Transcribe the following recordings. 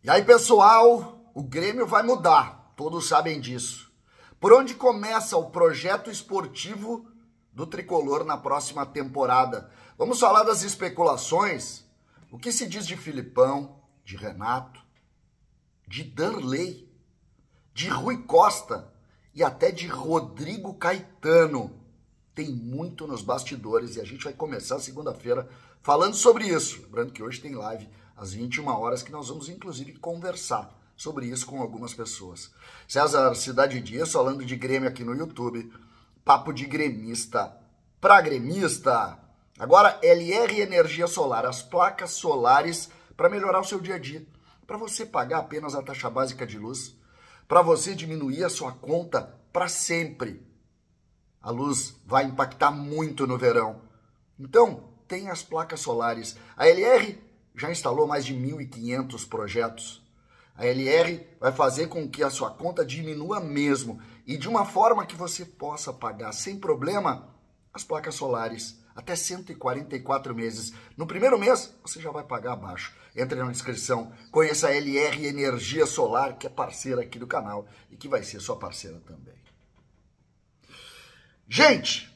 E aí, pessoal, o Grêmio vai mudar, todos sabem disso. Por onde começa o projeto esportivo do Tricolor na próxima temporada? Vamos falar das especulações, o que se diz de Filipão, de Renato, de Darley, de Rui Costa e até de Rodrigo Caetano. Tem muito nos bastidores e a gente vai começar segunda-feira falando sobre isso. Lembrando que hoje tem live às 21 horas que nós vamos inclusive conversar sobre isso com algumas pessoas. César Cidade Dias falando de Grêmio aqui no YouTube. Papo de gremista para gremista. Agora, LR Energia Solar, as placas solares para melhorar o seu dia a dia. Para você pagar apenas a taxa básica de luz. Para você diminuir a sua conta para sempre. A luz vai impactar muito no verão. Então, tem as placas solares. A LR já instalou mais de 1.500 projetos. A LR vai fazer com que a sua conta diminua mesmo e de uma forma que você possa pagar sem problema as placas solares até 144 meses. No primeiro mês, você já vai pagar abaixo. Entre na inscrição, conheça a LR Energia Solar, que é parceira aqui do canal e que vai ser sua parceira também. Gente,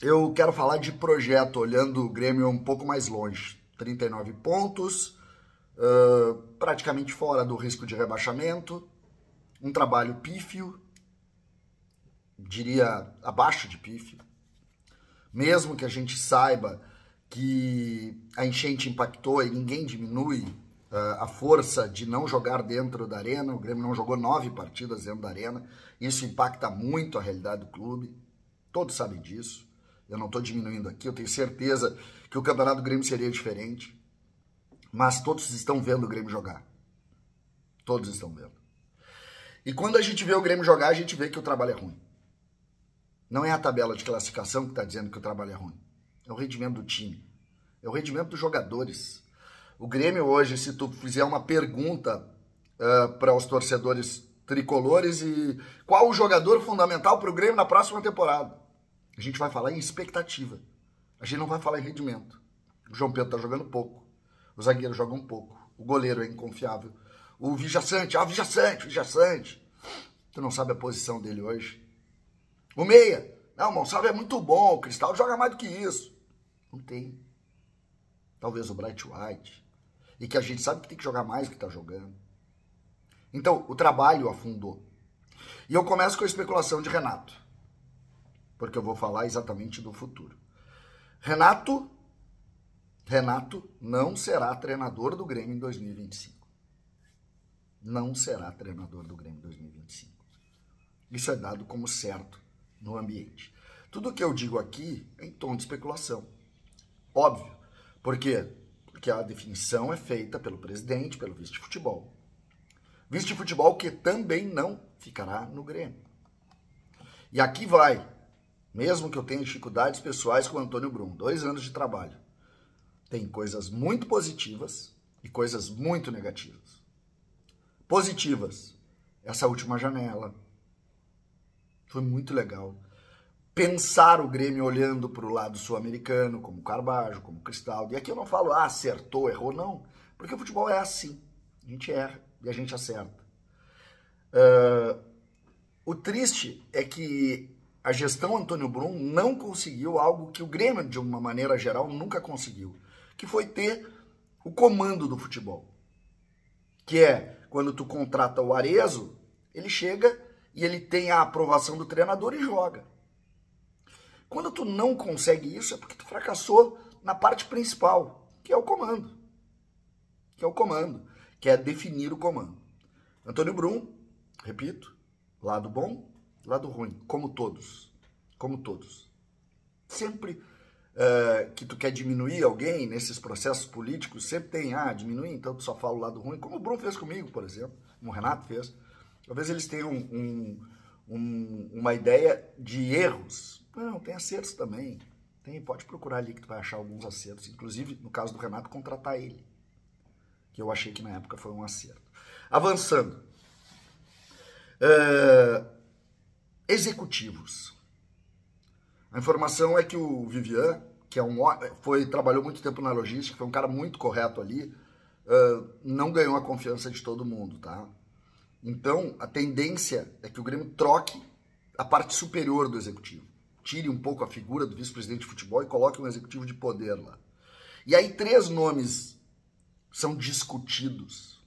eu quero falar de projeto, olhando o Grêmio um pouco mais longe. 39 pontos, praticamente fora do risco de rebaixamento, um trabalho pífio, diria abaixo de pífio. Mesmo que a gente saiba que a enchente impactou e ninguém diminui a força de não jogar dentro da arena, o Grêmio não jogou 9 partidas dentro da arena, isso impacta muito a realidade do clube, todos sabem disso. Eu não estou diminuindo aqui, eu tenho certeza que o campeonato do Grêmio seria diferente. Mas todos estão vendo o Grêmio jogar. Todos estão vendo. E quando a gente vê o Grêmio jogar, a gente vê que o trabalho é ruim. Não é a tabela de classificação que está dizendo que o trabalho é ruim. É o rendimento do time. É o rendimento dos jogadores. O Grêmio hoje, se tu fizer uma pergunta para os torcedores tricolores e qual o jogador fundamental para o Grêmio na próxima temporada, a gente vai falar em expectativa. A gente não vai falar em rendimento. O João Pedro tá jogando pouco. O zagueiro joga um pouco. O goleiro é inconfiável. O Vijaçante, o Vijaçante. Tu não sabe a posição dele hoje. O meia. Não, o Monsalve é muito bom. O Cristal joga mais do que isso. Não tem. Talvez o Bright White. E que a gente sabe que tem que jogar mais do que tá jogando. Então, o trabalho afundou. E eu começo com a especulação de Renato. Porque eu vou falar exatamente do futuro. Renato não será treinador do Grêmio em 2025. Não será treinador do Grêmio em 2025. Isso é dado como certo no ambiente. Tudo que eu digo aqui é em tom de especulação. Óbvio. Por quê? Porque a definição é feita pelo presidente, pelo vice de futebol. Vice de futebol que também não ficará no Grêmio. E aqui vai. Mesmo que eu tenha dificuldades pessoais com o Antônio Brum, 2 anos de trabalho, tem coisas muito positivas e coisas muito negativas. Positivas, essa última janela, foi muito legal. Pensar o Grêmio olhando para o lado sul-americano, como Carbajo, como Cristal, e aqui eu não falo, acertou, errou, não, porque o futebol é assim, a gente erra e a gente acerta. O triste é que a gestão Antônio Brum não conseguiu algo que o Grêmio, de uma maneira geral, nunca conseguiu, que foi ter o comando do futebol. Que é, quando tu contrata o Arezzo, ele chega e ele tem a aprovação do treinador e joga. Quando tu não consegue isso, é porque tu fracassou na parte principal, que é o comando. Que é definir o comando. Antônio Brum, repito, lado bom, lado ruim, como todos. Sempre que tu quer diminuir alguém nesses processos políticos, sempre tem, diminuir, então tu só fala o lado ruim, como o Bruno fez comigo, por exemplo, como o Renato fez. Talvez eles tenham uma ideia de erros. Não, tem acertos também. Pode procurar ali que tu vai achar alguns acertos. Inclusive, no caso do Renato, contratar ele. Que eu achei que na época foi um acerto. Avançando. Executivos. A informação é que o Vivian, que trabalhou muito tempo na logística, foi um cara muito correto ali, não ganhou a confiança de todo mundo, tá? Então, a tendência é que o Grêmio troque a parte superior do executivo. Tire um pouco a figura do vice-presidente de futebol e coloque um executivo de poder lá. E aí 3 nomes são discutidos.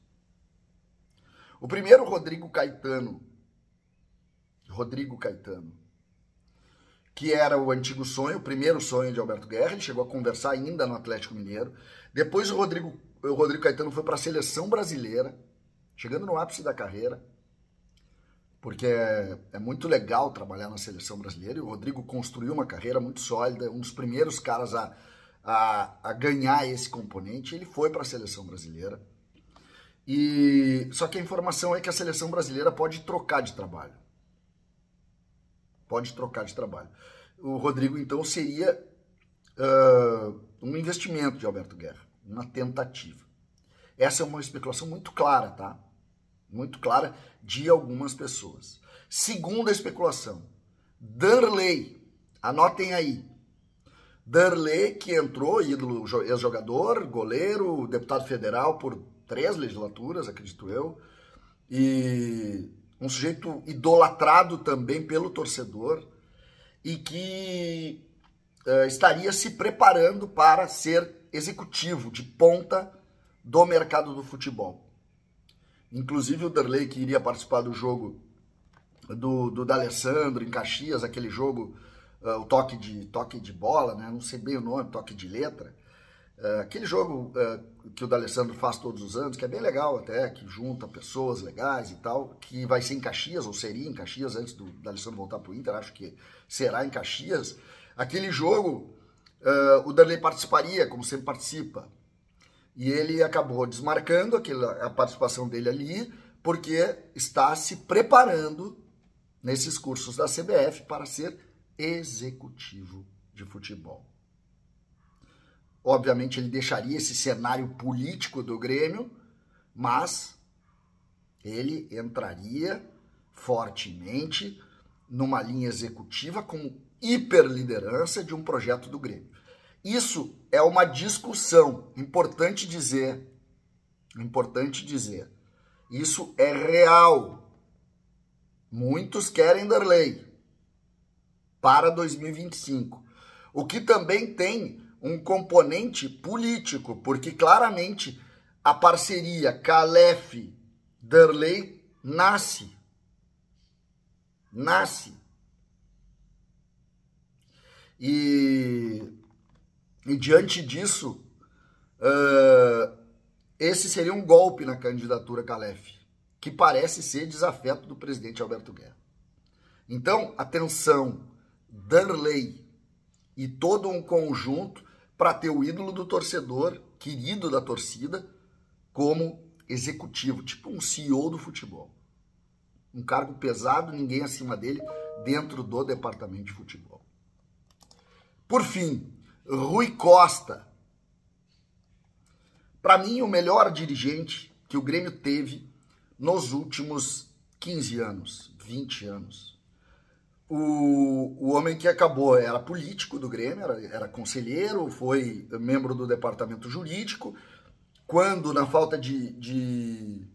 O primeiro, Rodrigo Caetano. Que era o antigo sonho, o primeiro sonho de Alberto Guerra. Ele chegou a conversar ainda no Atlético Mineiro. Depois o Rodrigo Caetano foi para a seleção brasileira, chegando no ápice da carreira, porque é muito legal trabalhar na seleção brasileira, e o Rodrigo construiu uma carreira muito sólida, um dos primeiros caras a ganhar esse componente. Ele foi para a seleção brasileira, só que a informação é que a seleção brasileira pode trocar de trabalho. O Rodrigo, então, seria um investimento de Alberto Guerra, uma tentativa. Essa é uma especulação muito clara, tá? Muito clara de algumas pessoas. Segunda especulação, Darley, anotem aí. Darley, que entrou, ídolo, ex-jogador, goleiro, deputado federal por 3 legislaturas, acredito eu, e um sujeito idolatrado também pelo torcedor e que estaria se preparando para ser executivo de ponta do mercado do futebol. Inclusive o Darley, que iria participar do jogo do D'Alessandro em Caxias, aquele jogo, o toque de bola, né? Não sei bem o nome, toque de letra. Aquele jogo que o D'Alessandro faz todos os anos, que é bem legal até, que junta pessoas legais e tal, que vai ser em Caxias, ou seria em Caxias, antes do D'Alessandro voltar para o Inter, acho que será em Caxias. Aquele jogo, o Darley participaria, como sempre participa, e ele acabou desmarcando a participação dele ali, porque está se preparando nesses cursos da CBF para ser executivo de futebol. Obviamente ele deixaria esse cenário político do Grêmio, mas ele entraria fortemente numa linha executiva com hiperliderança de um projeto do Grêmio. Isso é uma discussão, importante dizer. Isso é real. Muitos querem Darley para 2025. O que também tem um componente político, porque claramente a parceria Calef-Darley nasce. E diante disso, esse seria um golpe na candidatura Calef, que parece ser desafeto do presidente Alberto Guerra. Então, atenção, Darley e todo um conjunto para ter o ídolo do torcedor, querido da torcida, como executivo, tipo um CEO do futebol. Um cargo pesado, ninguém acima dele, dentro do departamento de futebol. Por fim, Rui Costa. Para mim, o melhor dirigente que o Grêmio teve nos últimos 15 anos, 20 anos. O homem que acabou era político do Grêmio, era conselheiro, foi membro do departamento jurídico. Quando, na falta de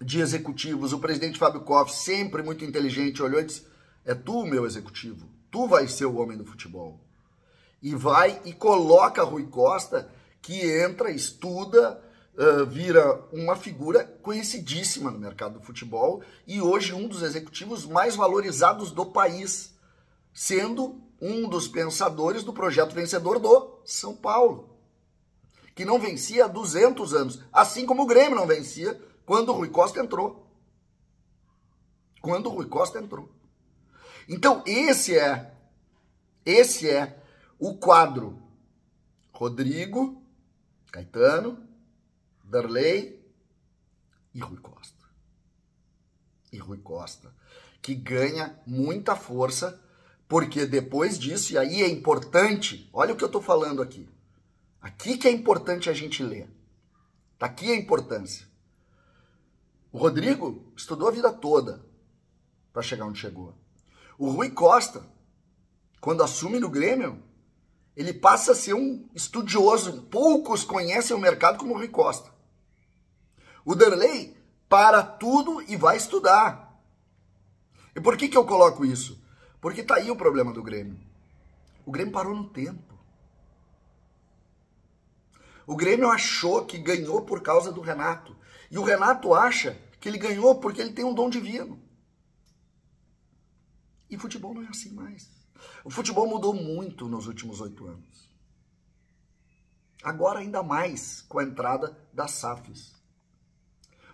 executivos, o presidente Fábio Koff, sempre muito inteligente, olhou e disse: é tu, meu executivo, tu vai ser o homem do futebol. E vai e coloca Rui Costa, que entra, estuda, vira uma figura conhecidíssima no mercado do futebol e hoje um dos executivos mais valorizados do país, sendo um dos pensadores do projeto vencedor do São Paulo, que não vencia há 200 anos, assim como o Grêmio não vencia quando o Rui Costa entrou. Então esse é o quadro: Rodrigo Caetano, Darley e Rui Costa. Que ganha muita força, porque depois disso, e aí é importante, olha o que eu estou falando aqui. Aqui que é importante a gente ler. Aqui a importância. O Rodrigo estudou a vida toda para chegar onde chegou. O Rui Costa, quando assume no Grêmio, ele passa a ser um estudioso. Poucos conhecem o mercado como o Rui Costa. O Derlei para tudo e vai estudar. E por que eu coloco isso? Porque tá aí o problema do Grêmio. O Grêmio parou no tempo. O Grêmio achou que ganhou por causa do Renato. E o Renato acha que ele ganhou porque ele tem um dom divino. E futebol não é assim mais. O futebol mudou muito nos últimos 8 anos. Agora ainda mais com a entrada das SAFs.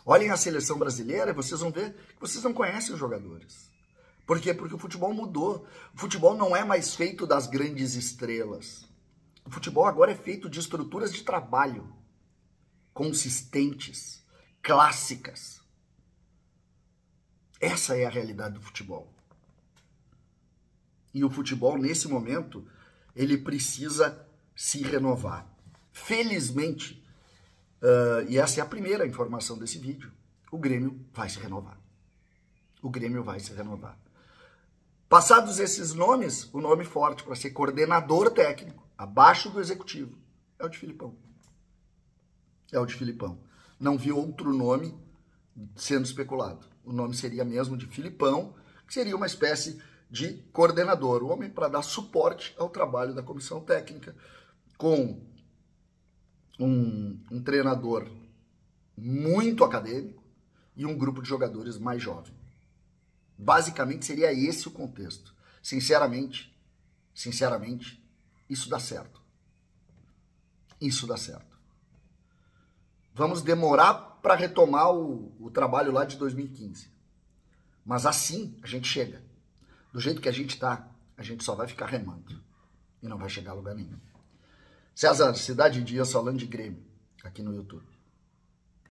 Olhem a seleção brasileira e vocês vão ver que vocês não conhecem os jogadores. Por quê? Porque o futebol mudou. O futebol não é mais feito das grandes estrelas. O futebol agora é feito de estruturas de trabalho consistentes, clássicas. Essa é a realidade do futebol. E o futebol, nesse momento, ele precisa se renovar. Felizmente, e essa é a primeira informação desse vídeo, o Grêmio vai se renovar. O Grêmio vai se renovar. Passados esses nomes, o nome forte para ser coordenador técnico, abaixo do executivo, é o de Filipão. É o de Filipão. Não vi outro nome sendo especulado. O nome seria mesmo de Filipão, que seria uma espécie de coordenador, o homem para dar suporte ao trabalho da comissão técnica, com um treinador muito acadêmico e um grupo de jogadores mais jovem. Basicamente seria esse o contexto. Sinceramente, isso dá certo. Isso dá certo. Vamos demorar para retomar o trabalho lá de 2015. Mas assim a gente chega. Do jeito que a gente tá, a gente só vai ficar remando. E não vai chegar a lugar nenhum. César, Cidade Dias falando de Grêmio, aqui no YouTube.